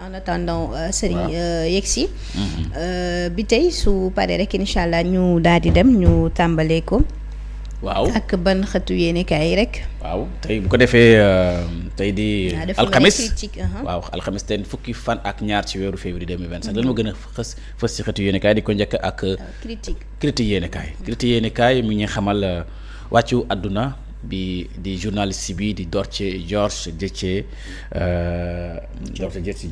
en attendant Serigne waaw yegsi bi tey su paree rek incha allah ñu daal di dem ñu tàmbalee ko. waaw ak ban xëtu yéenekaay yi rek. waaw tey bu ko defee tey di. alxamis waaw alxamis tey fukki fan ak ñaar ci weeru février 2025 lan ma gën a fës ci xëtu yéenekaay di ko njëkk ak. critique yéenekaay mi ngi xamal wàccu àdduna bi di journaliste bi di Georges Déthié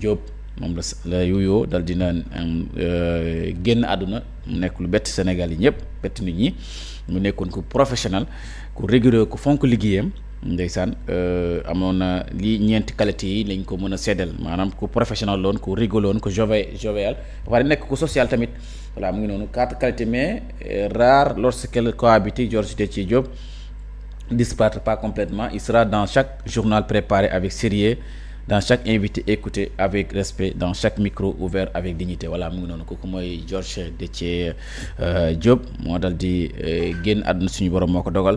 Diop moom la yuyoo dal dina génn àdduna mu nekk lu bett Sénégal yi ñëpp bett nit ñi mu nekkoon ku professionnel ku rigoureux ku fonk liggéeyam ndeysaan amoon na lii ñeenti qualité yi lañ ko mën a seddal maanaam ku professionnel loon ku rigoureux loon ku jovial waaye nekk ku social tamit voilà mu ngi noonu 4 qualités mais rare lorsqu'elle cohabite. Georges Déthié Diop disparaît pas complètement, il sera dans chaque journal préparé avec sérieux, dans chaque invité écouté avec respect, dans chaque micro ouvert avec dignité. Voilà mu ngi noonu kooku mooy Georges Déthié Diop moo dal di génn àdduna suñu borom moo ko dogal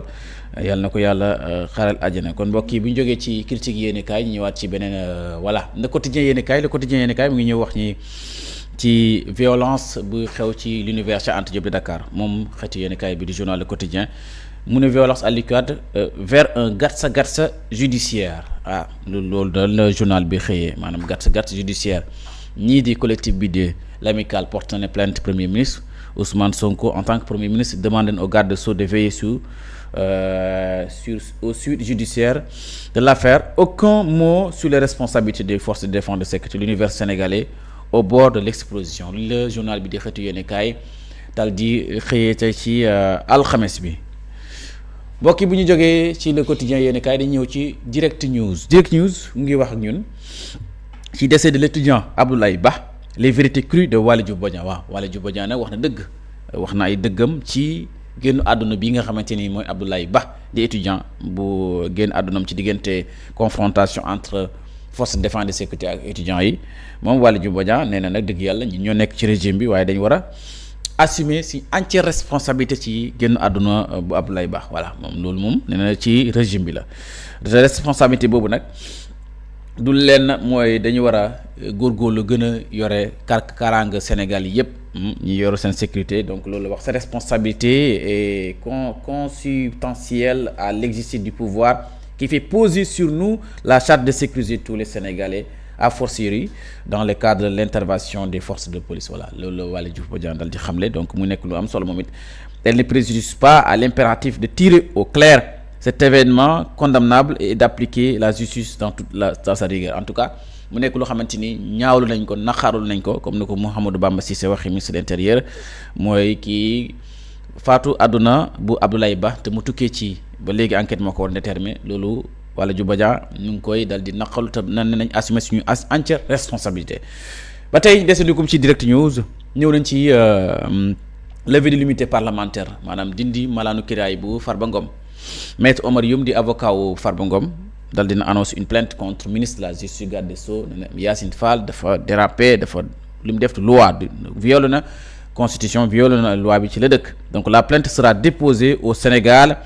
yàlla na ko yàlla xaral àjjana. kon mbokk yi bu ñu jógee ci critique yéenekaay ñu ñëwaat ci beneen voilà le quotidien yéenekaay mu ngi ñëw wax ñi ci violence bu xew ci l'université Anta Diop de Dakar moom xeetu yéenekaay bi di journal Le Quotidien mu ne violence à l'UCAD vers un gatsa judiciaire loolu daal la journal bi xëyee maanaam gatsa judiciaire ñii di collectif bi de l'amicale porte na plainte premier ministre Ousmane Sonko en tant que premier ministre demande au garde des Sceaux de veiller aux suites judiciaires de l'affaire. Aucun mot sur les responsabilités des forces de défense et de sécurité de l'univers sénégalais au bord de l'explosion. Le journal bi di xëtu yéenekaay daal di xëyee tey ci alxames bi. mbokk yi bu ñu jógee ci le quotidien yéenekaay di ñëw ci direct news mu ngi wax ak ñun ci décès de l'étudiant Abdoulaye Ba les vérités crues de Waly Diouf Bodiang. waaw Waly Diouf Bodiang nag wax na dëgg wax na ay dëggam ci génn àdduna bi nga xamante ni mooy Abdoulaye Ba di étudiant bu génn àddunam ci diggante confrontation entre force de défense et de sécurité ak étudiants yi moom Waly Diouf Bodiang nee na nag dëgg yàlla ñun ñoo nekk ci régime bi waaye dañ war a assumer si entière responsabilité ci génn àdduna bu Abdoulaye Ba voilà moom loolu moom nee na ci régime bi la responsabilité boobu nag du leen mooy dañu war a góorgóorlu gën a yore kaaraange Sénégal yi yëpp ñi yore seen sécurité donc loolu wax sa responsabilité est consubstantielle à l'exercice du pouvoir qui fait poser sur nous la charte de sécurité de tous les Sénégalais a fortiori dans le cadre de l'intervention des forces de police. Voilà loolu la Waly Diouf Bodiang dal di xamle donc mu nekk lu am solo moom it elle ne préjuge pas à l'impératif de tirer au clair cet événement condamnable et d'appliquer la justice dans sa rigueur. En tout cas mu nekk loo xamante ni ñaawlu nañ ko naqarul nañ ko comme ni ko Mouhamadou Bamba Cissé waxee ministre de l'intérieur mooy kii faatu àdduna bu Abdoulaye Ba te mu tukkee ci ba léegi enquête moo ko war déterminer loolu Waly Diouf Bodiang ñu ngi koy dal di naqalu te nan nañ assumer suñu entière responsabilité. ba tey desandikum ci direct news ñëw nañ ci levée de l'immunité parlementaire maanaam dindi malaanu kiraay bu Farba Ngom. Maître Omar Youm di avocat wu Farba Ngom dal dina annonce une plainte contre ministre de la justice garde des Sceaux Yacine Fall dafa dérapé dafa li mu def loi viole na constitution viole na loi bi ci la dëkk. Donc la plainte sera déposée au Sénégal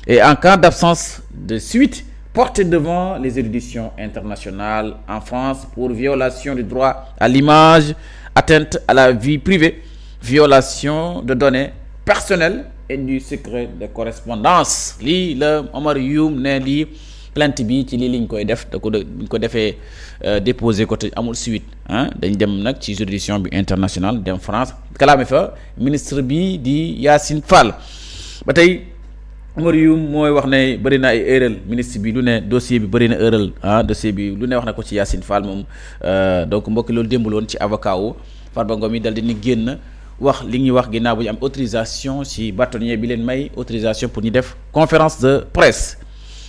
et en cas d'absence de suite portée devant les juridictions internationales en France pour violation du droit à l'image, atteinte à la vie privée, violation de données personnelles et du secret de correspondance. Lii la Omar Youm ne lii plainte bi ci lii liñ koy def da ko buñ ko defee déposé ko te amul suite dañ dem nag ci juridiction bi internationale dem France kalaame fa ministre bi di Yacine Fall. ba tey Omar Youm mooy wax ne bëri na ay erreur ministre bi lu ne dossier bi bëri na erreur dossier bi lu ne wax na ko ci Yacine Fall moom donc mbokki loolu démbul woon ci avocat wu Farba Ngom yi dal di ni génn wax li ñuy wax ginnaaw bu ñu am autorisation ci bâtonnier bi leen may autorisation pour ñu def conférence de presse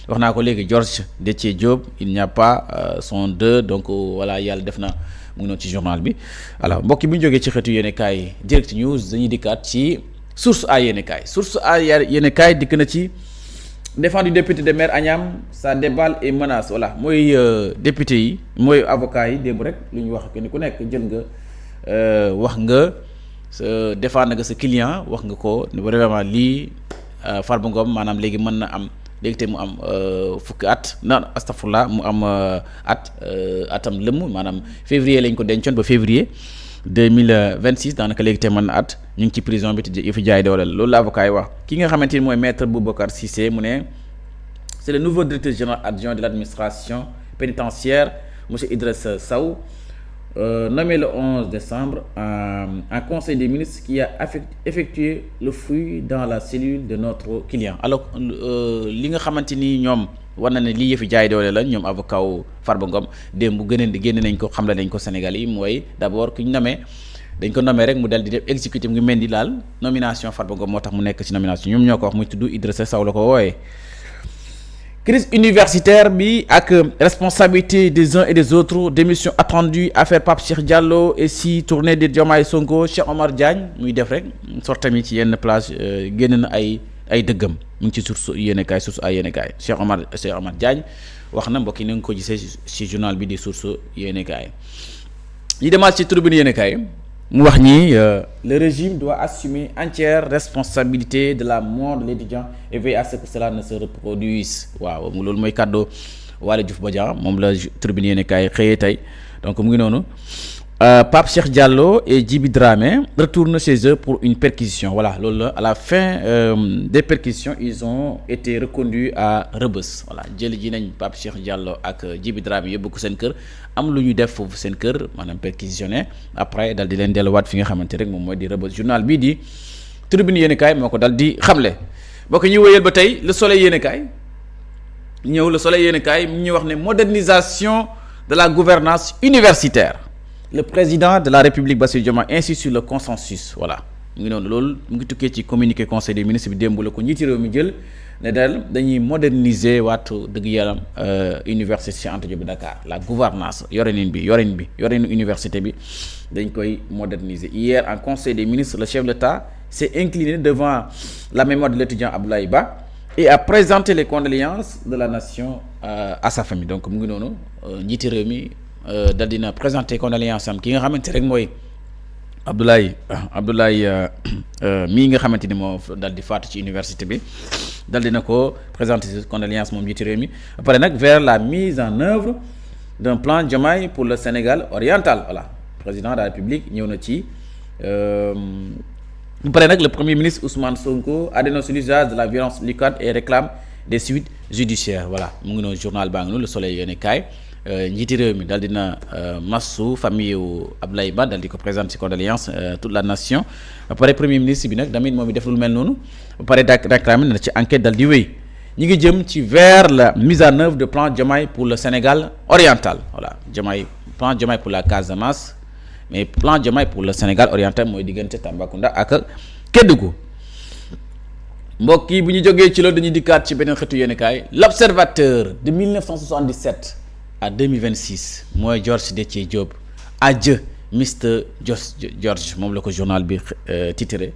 wax naa ko léegi Georges Déthié Diop il n'y a pas son deux donc voilà yàlla def na mu ngi noonu ci journal bi. alors mbokk bi ñu jógee ci xeetu yéenekaay direct news dañuy dikkaat ci source a yéenekaay dikk na ci défense du député de Maire Agnam ça déballe et menace voilà mooy député yi mooy avocat yi démb rek lu ñu wax kenn ku nekk jël nga wax nga. sa défendre nga sa client wax nga ko vraiment lii Farba Ngom maanaam léegi mën na am léegi te mu am fukki at non astafurlah mu am atam lëmm maanaam février lañ ko dencoon ba février 2026 daanaka léegi te mën na at ñu ngi ci prison bi te fi jaay doole loolu la avocat yi wax ki nga xamante ni mooy maître Boubacar Cissé mu ne c'est le nouveau directeur général adjoint de l'administration pénitentiaire monsieur Idrissa Sow nommé le 11 décembre en conseil des ministres qui a effectué le fouille dans la cellule de notre client alors li nga xamante ni ñoom war na ne lii yëfi jaay doole la ñoom avocat wu Farba Ngom démb génn nañ ko xamle nañ ko Sénégal yi mooy d'abord ku ñu nommé dañ ko nommé rek mu dal di def exécutif ngi mel ni daal nomination Farba Ngom moo tax mu nekk ci nomination ñoom ñoo ko wax muy tudd Idrissa Sow la ko wooyee. Crise universitaire bi ak responsabilité des uns et des autres démission attendue affaire Pape Cheikh Diallo et si tournée de Diomaye Sonko Cheikh Omar Diagne muy def rek sortam yi ci yenn place génn na ay dëggam mu ngi ci source yéenekaay source ay yéenekaay Cheikh Omar Diagne wax na mbokk yi na nga ko gisee ci journal bi di source yéenekaay yi demaat ci tribune yéenekaay mu wax ni le régime doit assumer entière responsabilité de la mort de l'étudiant et veiller à ce que cela ne se reproduise waaw loolu mooy kàddu Waly Diouf Bodian moom la tribune yéenekaay xëyee tey donc mu ngi noonu Pape Cheikh Diallo et Djiby Dramé retournent chez eux pour une perquisition voilà loolu la à la fin des perquisitions ils ont été reconduits à Rebeuss voilà jëli ji nañ Pape Cheikh Diallo ak Djiby Dramé yóbbu ko seen kër am lu ñu def foofu seen kër maanaam perquisitionné après dal di leen delluwaat fi nga xamante rek moom mooy di Rebeuss journal bii di Tribune yéenekaay moo ko dal di xamle boo ko ñuy wéyal ba tey Le Soleil yéenekaay ñëw Le Soleil yéenekaay mu ñuy wax ne modernisation de la gouvernance universitaire le président de la République Bassirou Diomaye insiste sur le consensus voilà mu ngi noonu loolu mu ngi tukkee ci communiqué conseil des ministres bi démb la ko njiiti réew mi jël ne daal dañuy moderniser waatu dëgg yàlla université Cheikh Anta Diop de Dakar la gouvernance yorinu université bi dañ koy moderniser hier en conseil des ministres le chef de l'État s'est incliné devant la mémoire de l'étudiant Abdoulaye Ba et a présenté les condoléances de la nation à sa famille donc mu ngi noonu njiiti réew mi dal dina présenter condoléances am ki nga xamante rek mooy Abdoulaye mii nga xamante ni moo dal di faatu ci université bi dal dina ko présenter condoléances moom njiiti réew mi après nag vers la mise en œuvre d'un plan Diomaye pour le Sénégal oriental voilà président de la République ñëw na ci après nag le premier ministre Ousmane Sonko a dénoncé l'usage de la violence lucide et réclame des suites judiciaires voilà mu ngi noonu journal baa ngi noonu Le Soleil yéenekaay njiiti réew mi daal dina massu famille wu Abdoulaye Ba daal di ko présenter ci condoléances toute la nation ba pare premier ministre bi nag tamit moom def lu mel noonu ba pare réclamé na ci enquête daal di wéy ñi ngi jëm ci vers la mise en œuvre de plan Diomaye pour le Sénégal oriental voilà plan Diomaye pour la Casamance mais plan Diomaye pour le Sénégal oriental mooy diggante Tambacounda ak Kédougou mbokk yi bu ñu jógee ci loolu dañuy dikkaat ci beneen xëtu yéenekaay l'Observateur de 1977 à 2026 mooy Georges Déthié Diop adieu Mr George moom la ko journal bi titré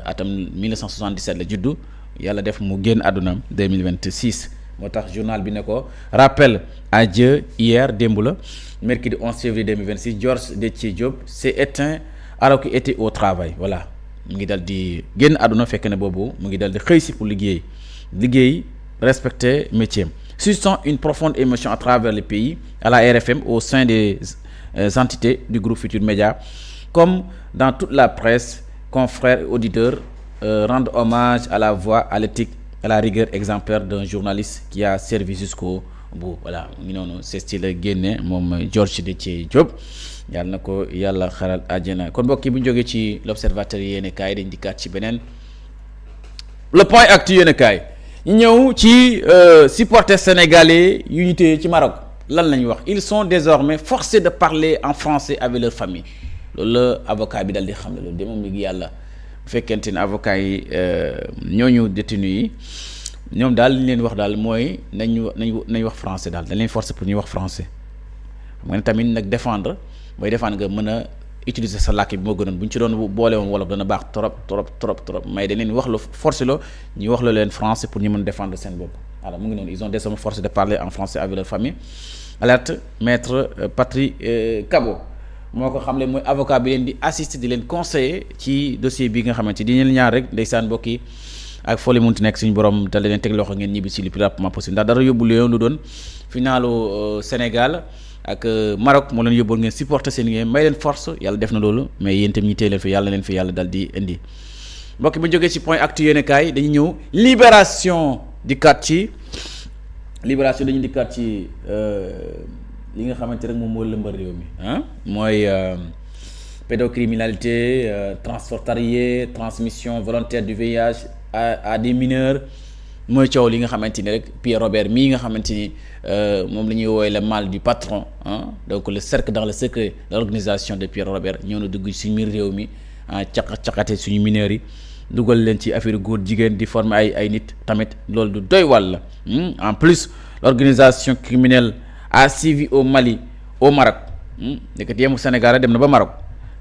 atam 1977 la juddu yàlla def mu génn àdduna 2026 moo tax journal bi ne ko rappel adieu hier démb la mercredi 11 février 2026 Georges Déthié Diop s'est éteint alors qu'il était au travail voilà mu ngi dal di génn àdduna fekk ne boobu mu ngi dal di xëy si pour liggéey respecter métier suscitant une profonde émotion à travers le pays à la RFM au sein des entités du groupe Futurs Médias comme dans toute la presse confrères et auditeurs rendent hommage à la voix, à l'éthique, à la rigueur exemplaire d'un journaliste qui a servi jusqu'au bout voilà ngi noonu c'est style génne moom Georges Déthié Diop yàlla na ko yàlla xaral àjjana kon mbokk yi bu ñu jógee ci l'Observateur yéenekaay dañ dikkaat ci beneen le point actu yéenekaay ñu ñëw ci supporters sénégalais yu ñu téye ci Maroc lan la ñuy wax ils sont désormais forcés de parler en français avec leur famille loolu la avocat bi dal di xam ne loolu de moom léegi yàlla bu fekkente ne avocat yi ñooñu détenus yi ñoom daal li ñu leen wax daal mooy nañ wax français daal dañ leen forcer pour ñuy wax français xam nga ne tamit nag défendre nga mën a utiliser sa làkk bi moo gënoon bu ñu ci doon boole woon wolof dana baax trop mais dañ leen wax la forcer la ñuy wax la leen français pour ñu mën défendre seen bopp voilà mu ngi noonu ils ont désormais forcé de parler en français avec leur famille alerte maître Patry Kabo moo ko xam le mooy avocat bi leen di assister di leen conseiller ci dossier bi nga xamante di leen ñaar rek ndeysaan mbokk yi ak foo leen munti nekk suñu borom dal leen teg loxo ngeen ñibbi si le plus rapidement possible ndax dara yóbbu leen lu doon finalu Sénégal ak Maroc moo leen yóbboon ngeen supporter seen ngeen may leen force yàlla def na loolu mais yéen itam ñi téye leen fi yàlla leen fi yàlla dal di indi mbokk bu ñu jógee ci point actu yéene kaay dañuy ñëw libération di kat ci libération dañuy di kat ci li nga xamante rek moom moo lëmbal réew mi mooy pédocriminalité transfrontalier transmission volontaire du VIH à des mineurs mooy coow li nga xamante ni rek Pierre Robert mii nga xamante ni moom la ñuy woowee le mal du patron donc le cercle dans le secret de l'organisation de Pierre Robert ñëw na dugg suñu biir réew mi caqate suñu mineurs yi dugal leen ci affaire góor jigéen di former ay nit tamit loolu du doy wàll en plus l'organisation criminelle a sévi au Mali au Maroc nekk yemu Sénégal dem na ba Maroc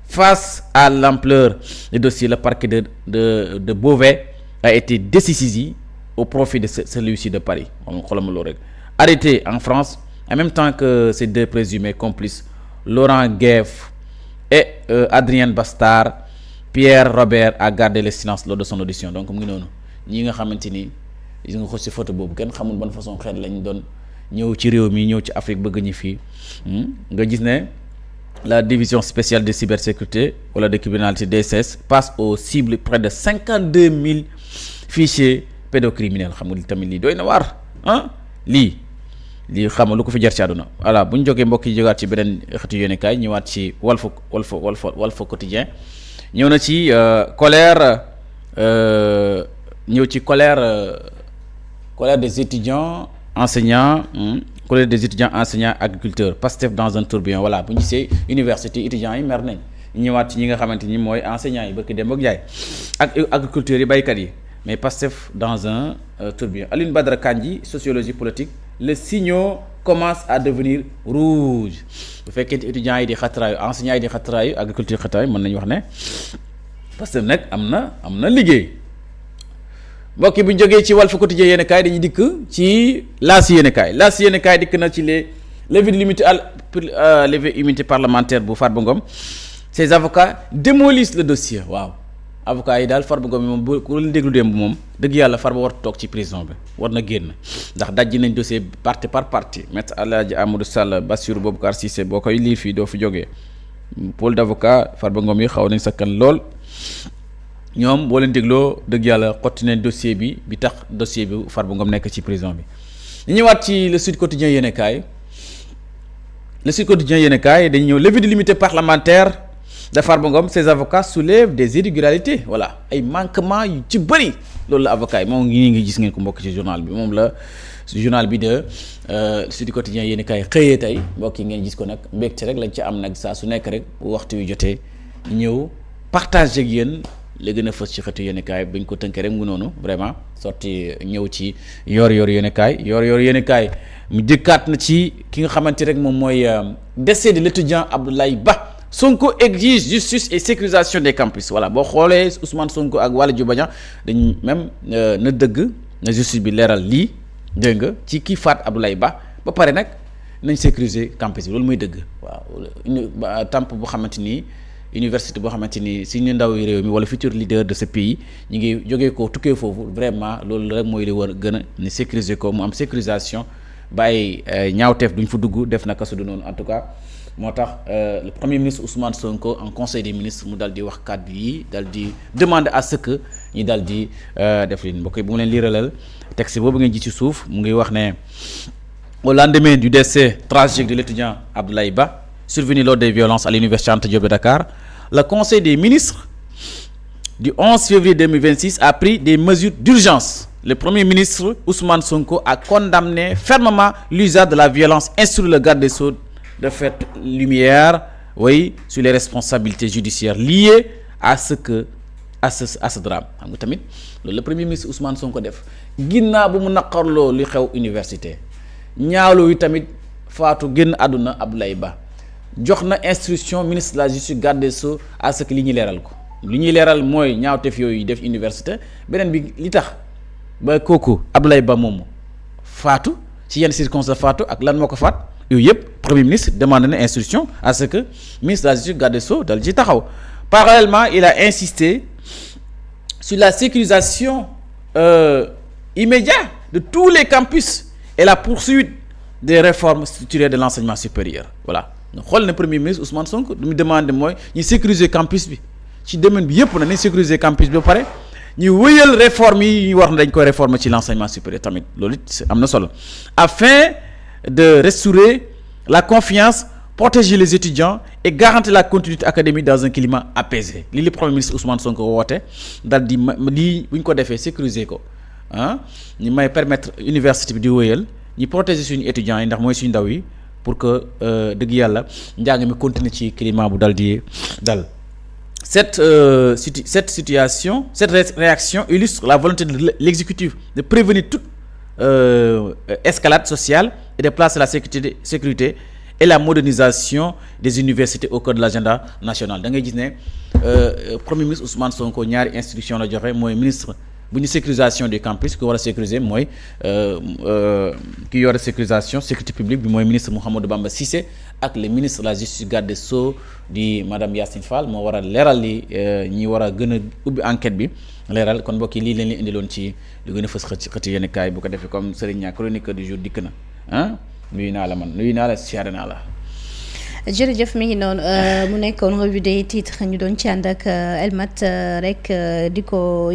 face à l'ampleur du dossier le parquet de Beauvais a été dessaisi au profit de celui-ci de Paris xoolal ma loolu rek arrêté en France en même temps que ses deux présumés complices Laurent Guève et Adrien Bastard. Pierre Robert a gardé le silence lors de son audition donc mu ngi noonu ñi nga xamante ni gis nga ko ci photo boobu kenn xamul ban façon xeet lañ doon ñëw ci réew mi ñëw ci Afrique bëgg ñi fii nga gis ne la division spéciale de cybersécurité wala de criminalité DSS passe aux cibles près de 52 000 fichiers pédocriminels xam nga tamit lii doy na waar lii xam nga lu ko fi jar ci àdduna voilà bu ñu jógee mbokk yi jógaat ci beneen xëtu yéenekaay ñëwaat ci Walf Quotidien ñëw na ci colère des étudiants enseignants colère des étudiants enseignants agriculteurs Pastef dans un tourbillon voilà bu ñu gisee université étudiants yi mer nañ ñëwaat ci ñi nga xamante ni mooy enseignants yi barki dem ak jaay ak agriculteurs yi baykat yi mais Pastef dans un tourbillon Alioune Badara Kandji sociologie politique les signaux commencent à devenir rouge bu fekkee étudiants yi di xatraayu enseignants yi di xatraayu agriculture xatraayu mën nañu wax ne parce que nag am na liggéey mbokk yi bu ñu jógee ci Walf Quotidien yéen kaay dañuy dikk ci L'As yéen kaay dikk na ci les levées d'immunité parlementaire bu Farba Ngom ses avocats démolissent le dossier waaw avocat yi daal Farba Ngom yi moom bu ku leen déglu démb moom dëgg yàlla Farba war toog ci prison bi war na génn ndax dajji nañ dossier partie par partie maître Alaaji Amadou Sall Bassirou Boubacar Cissé boo koy lire fii doo fi jógee pôle d'avocat Farba Ngom yi xaw nañ sakkan lool ñoom boo leen dégloo dëgg yàlla xotti nañ dossier bi tax dossier bi Farba Ngom nekk ci prison bi ñu ñëwaat ci le Sud Quotidien yéenekaay dañu ñëw levée d'immunité parlementaire de Farba Ngom ses avocats soulèvent des irrégularités voilà ay manquements yu ci bëri loolu la avocat yi moom ngi gis ngeen ko mbokk ci journal bi moom la journal bi de Sud Quotidien yéen kay xëyee tey mbokk yi ngeen gis ko nag mbégte rek lañ ci am nag saa su nekk rek bu waxtu wi jotee ñëw partager ak yéen la gën a fës ci xëtu yéen kaay bañ ko tënkee rek mu noonu vraiment sorti ñëw ci yor yéen kaay yéen kaay mu jëkkaat na ci ki nga xamante rek moom mooy décès de l'étudiant Abdoulaye Ba. Sonko exige justice et sécurisation des campus voilà boo xoolee Ousmane Sonko ak Waly Badian dañ même na dëgg na justice bi leeral lii dégg nga ci kii faat Abdoulaye Ba pare nag nañ sécuriser campus bi loolu mooy dëgg waaw tamp boo xamante ni université boo xamante ni si ñu ndaw réew mi wala futur leader de ce pays ñu ngi jógee ko tukkee foofu vraiment loolu rek mooy li war gën a ni sécuriser ko mu am sécurisation bàyyi ñaawteef duñ fa dugg def na kasu du noonu en tout cas moo tax le premier ministre Ousmane Sonko en conseil des ministres mu dal di wax kàddu yi dal di demander à ce que ñu dal di def li mbokk yi bu mu leen liiralal texte boobu ngeen ji ci suuf mu ngi wax ne au lendemain du décès tragique de l'étudiant Abdoulaye Ba survenu lors des violences à l'université Anta Diop de Dakar le conseil des ministres du 11 février 2026 a pris des mesures d'urgence. Le premier ministre Ousmane Sonko a condamné fermement l'usage de la violence, instruit le garde des Sceaux de faire lumière sur les responsabilités judiciaires liées à ce drame xam nga tamit loolu le premier ministre Ousmane Sonko def ginnaaw bu mu naqarloo li xew université ñaawloo yi tamit faatu génn àdduna Abdoulaye Ba jox na instruction ministre de la justice garde des Sceaux à ce que li ñuy leeral ko li ñuy leeral mooy ñaawteef yooyu def université beneen bi li tax ba kooku Abdoulaye Ba moomu faatu ci yenn circonstances faatu ak lan moo ko faat yooyu yëpp premier ministre demande na instruction à ce que ministre de la justice garde des Sceaux dal ci taxaw parallèlement il a insisté sur la sécurisation immédiat de tous les campus et la poursuite des réformes structurelles de l'enseignement supérieur voilà nga xool ne premier ministre Ousmane Sonko lu mu demandé mooy ñu sécuriser campus bi ci domaine bi yëpp na nañ sécuriser campus bi ba pare ñu wëyal réforme yi ñu war na dañ koy réformer ci l'enseignement supérieur tamit loolu it am na solo afin de restaurer la confiance, protéger les étudiants et garantir la continuité académique dans un climat apaisé lii li premier ministre Ousmane Sonko woote daal di lii bu ñu ko defee sécuriser ko ñu may permettre université bi di wëyal ñu protéger suñu étudiants yi ndax mooy suñu ndaw yi pour que dëgg yàlla njàng mi continuer ci climat bu dal di dal. Cette situation, cette réaction illustre la volonté de l'exécutif de prévenir toute escalade sociale et de placer la sécurité et la modernisation des universités au cœur de l'agenda national da ngay gis ne premier ministre Ousmane Sonko ñaari instruction la joxe mooy ministre bu ñu sécurisation des campus ki war a sécuriser mooy ki yore sécurisation sécurité publique bi mooy ministre Mouhamadou Bamba Cissé ak le ministre de la justice garde des sceaux di madame Yacine Fall moo war a leeral li ñi war a gën a ubbi enquête bi leeral kon mbokk yi lii leen li indiloon ci lu gën a fës xëti yenn kaay bu ko defee comme Serigne Niang chroniqueur du jour dikk na nuyu naa la siyaare naa la. jërëjëf mi ngi noonu mu nekkoon revue des titres ñu doon ci ànd ak Elmat rek di ko